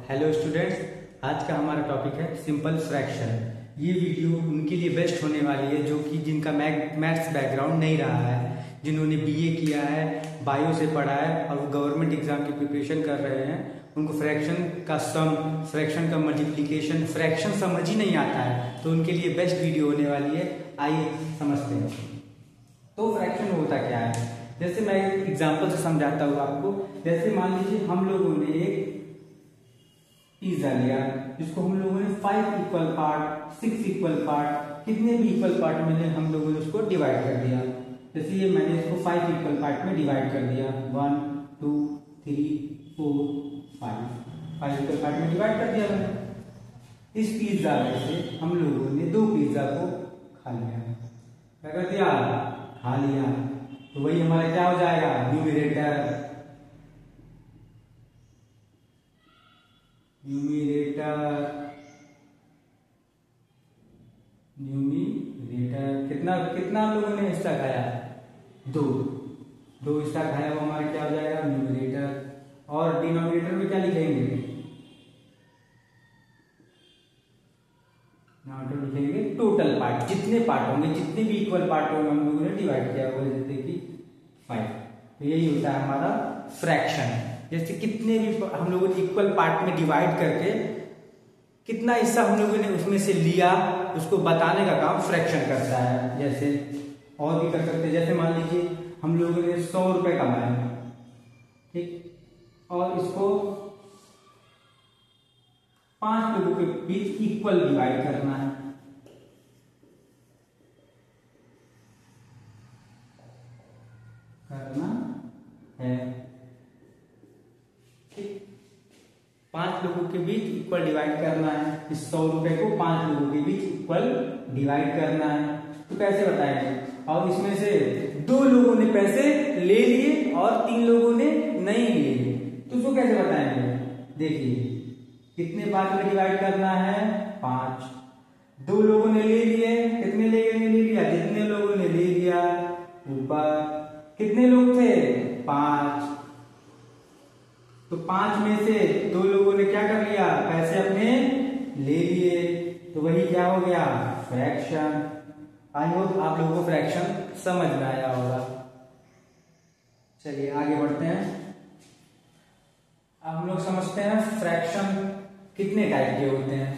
Hello students, आज का हमारा टॉपिक है सिंपल फ्रैक्शन। ये वीडियो उनके लिए बेस्ट होने वाली है जो कि जिनका मैथ्स बैकग्राउंड नहीं रहा है, जिन्होंने बीए किया है, बायो से पढ़ा है और वो गवर्नमेंट एग्जाम की प्रिपरेशन कर रहे हैं। उनको फ्रैक्शन का सम, फ्रैक्शन का मल्टीप्लिकेशन, फ्रैक्शन समझ ही नहीं आता है, तो उनके लिए बेस्ट वीडियो होने वाली है। आइए समझते हैं। तो फ्रैक्शन होता क्या है, जैसे मैं एक एग्जाम्पल से समझाता हूँ आपको। जैसे मान लीजिए हम लोगों ने एक पिज्जा लिया, जिसको हम लोगों ने 5 इक्वल पार्ट, 6 इक्वल पार्ट, कितने भी इक्वल पार्ट में हम लोगों ने उसको डिवाइड कर दिया। जैसे ये मैंने इसको 5 इक्वल पार्ट में डिवाइड कर दिया, 1 2 3 4 5 इक्वल पार्ट में डिवाइड कर दिया मैंने। इस पिज्जा में से हम लोगों ने 2 पिज्जा को खा लिया। क्या कर दिया? खा लिया। तो वही हमारा क्या हो जाएगा? न्यूमरेटर। कितना कितना हम लोगों ने हिस्सा खाया? 2 हिस्सा खाया, वो हमारा क्या हो जाएगा? न्यूमरेटर। और डिनोमिनेटर में क्या लिखेंगे? लिखेंगे टोटल पार्ट। जितने पार्ट होंगे, जितने भी इक्वल पार्ट होंगे हम लोगों ने डिवाइड किया होगा, जैसे कि 5। तो यही होता है हमारा फ्रैक्शन। जैसे कितने भी हम लोगों ने इक्वल पार्ट में डिवाइड करके कितना हिस्सा हम लोगों ने उसमें से लिया, उसको बताने का काम फ्रैक्शन करता है। जैसे और भी कर सकते हैं, जैसे मान लीजिए हम लोगों ने 100 रुपए कमाए, ठीक, और इसको 5 लोगों के बीच इक्वल डिवाइड करना है। ठीक, 5 लोगों के बीच इक्वल डिवाइड करना है। इस 100 रुपए को 5 लोगों के बीच इक्वल डिवाइड करना है। तो कैसे बताएंगे? और इसमें से 2 लोगों ने पैसे ले लिए और 3 लोगों ने नहीं लिए, तो उसको कैसे बताएंगे? देखिए, कितने पार्ट में डिवाइड करना है? 5। 2 लोगों ने ले लिए, कितने ले लिया? जितने लोगों ने ले लिया ऊपर। कितने लोग थे? 5। तो 5 में से 2 लोगों ने क्या कर लिया? पैसे अपने ले लिए। तो वही क्या हो गया? फ्रैक्शन। आई होप आप लोगों को फ्रैक्शन समझ में आया होगा। चलिए आगे बढ़ते हैं। अब हम लोग समझते हैं फ्रैक्शन कितने टाइप के होते हैं,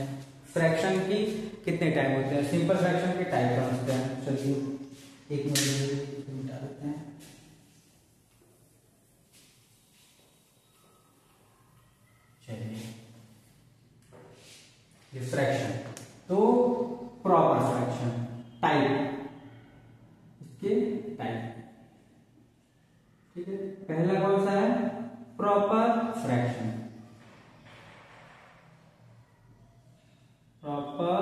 फ्रैक्शन की कितने टाइप होते हैं। सिंपल फ्रैक्शन के टाइप समझते हैं। चलिए एक मिनट मिटा देते हैं। चलिए फ्रैक्शन, तो प्रॉपर फ्रैक्शन टाइप, इसके टाइप, ठीक है। पहला कौन सा है? Proper fraction. Proper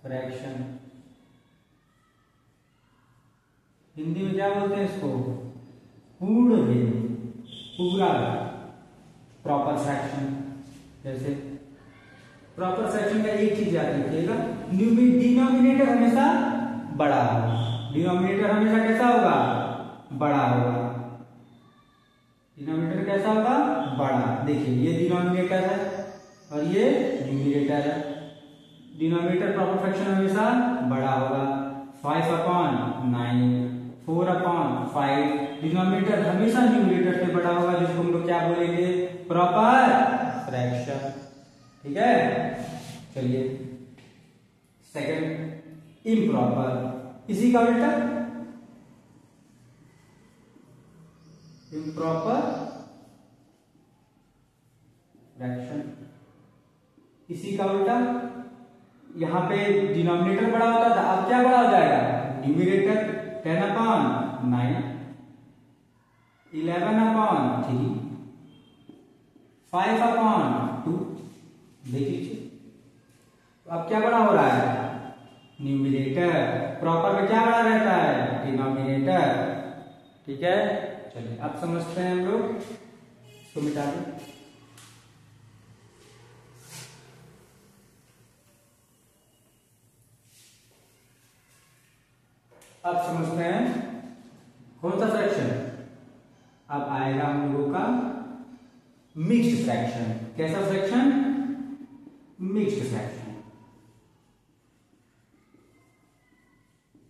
fraction Hindi में क्या बोलते हैं इसको? पूर्ण भिन्न, पूरा प्रॉपर फ्रैक्शन। जैसे प्रॉपर फ्रैक्शन का एक चीज याद रखिएगा, डिनोमिनेटर हमेशा बड़ा होगा। डिनोमिनेटर हमेशा कैसा होगा? बड़ा होगा। डिनोमिनेटर कैसा होगा? बड़ा। देखिए ये डिनोमिनेटर है और ये न्यूमरेटर है। डिनोमिनेटर प्रॉपर फ्रैक्शन हमेशा बड़ा होगा। 5/9, 4/5। डिनोमिनेटर हमेशा न्यूमरेटर से बड़ा होगा, जिसको हम लोग क्या बोलेंगे? प्रॉपर फ्रैक्शन, ठीक है। चलिए सेकंड, इम्प्रॉपर। इसी का उल्टा इम्प्रॉपर फ्रैक्शन। इसी का उल्टा, यहां पे डिनोमिनेटर बड़ा होता था, अब क्या बड़ा हो जाएगा? न्यूमरेटर 10/9, 11/3, 5/2। देख लीजिए, तो अब क्या बड़ा हो रहा है? न्यूमरेटर। प्रॉपर में क्या बड़ा रहता है? डिनोमिनेटर, ठीक है। चलिए अब समझते हैं हम लोग, इसको मिटा दें। अब समझते हैं कौन सा फ्रैक्शन। अब आएगा हम लोगों का मिक्स्ड फ्रैक्शन। कैसा fraction? Mixed fraction.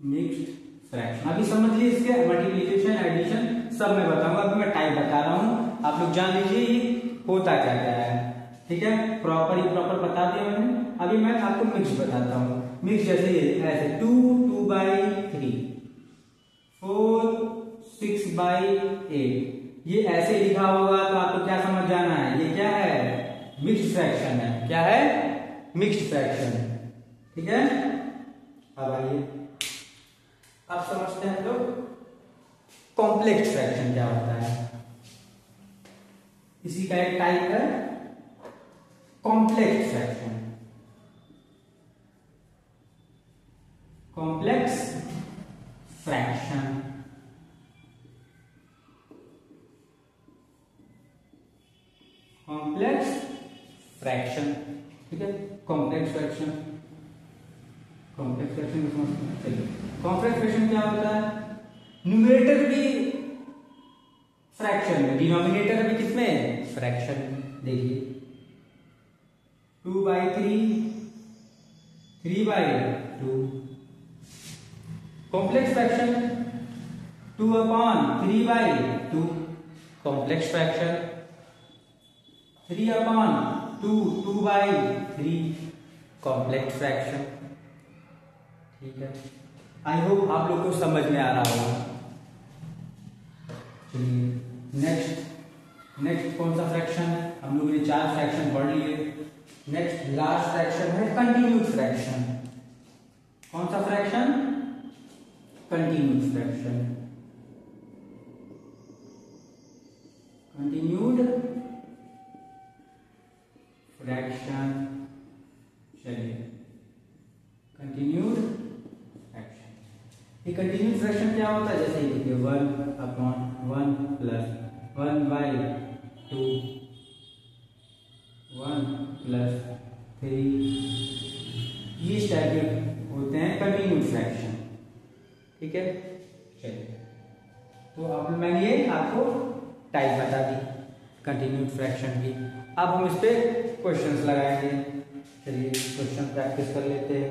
Mixed fraction. अभी समझ लीजिए इसके मल्टीप्लिकेशन एडिशन सब मैं बताऊंगा, अभी मैं टाइप बता रहा हूं, आप लोग जान लीजिए ये होता क्या क्या है। ठीक है, प्रॉपर बता दिया मैंने। अभी मैं आपको मिक्स बताता हूँ। मिक्स जैसे ऐसे 2 2/3, 4 6/8, ये ऐसे लिखा होगा तो आपको क्या समझ जाना है, ये क्या है? मिक्स्ड फ्रैक्शन है। क्या है? Mixed fraction. ठीक है, अब आइए अब समझते हैं लोग कॉम्प्लेक्स फ्रैक्शन क्या होता है। इसी का एक टाइप है complex fraction. Complex fraction. Complex fraction. ठीक है, कॉम्प्लेक्स फ्रैक्शन। कॉम्प्लेक्स फ्रैक्शन चलिए, कॉम्प्लेक्स फ्रैक्शन क्या होता है? न्यूमरेटर भी फ्रैक्शन में, डिनोमिनेटर भी किसमें? फ्रैक्शन में। देखिए 2/3, 3/2। Complex fraction 2/3/2। Complex fraction 3/2, 2/3। Complex fraction. ठीक है, आई होप आप लोग को समझ में आ रहा होगा। चलिए नेक्स्ट कौन सा फ्रैक्शन है? हम लोग ने 4 फ्रैक्शन पढ़ लिए। नेक्स्ट लास्ट फ्रैक्शन है कंटिन्यूड फ्रैक्शन। कौन सा fraction? Continued fraction. Continued fraction. चलिए कंटिन्यूड फ्रैक्शन। ये कंटिन्यूड फ्रैक्शन क्या होता है? जैसे देखिए 1/1 प्लस 1/2, 1+3, ये टाइप के होते हैं कंटिन्यूड फ्रैक्शन। ठीक है, चलिए तो अब मैंने ये आपको टाइप बता दी कंटिन्यूड फ्रैक्शन की। अब हम इस पे क्वेश्चंस लगाएंगे। चलिए क्वेश्चन प्रैक्टिस कर लेते हैं।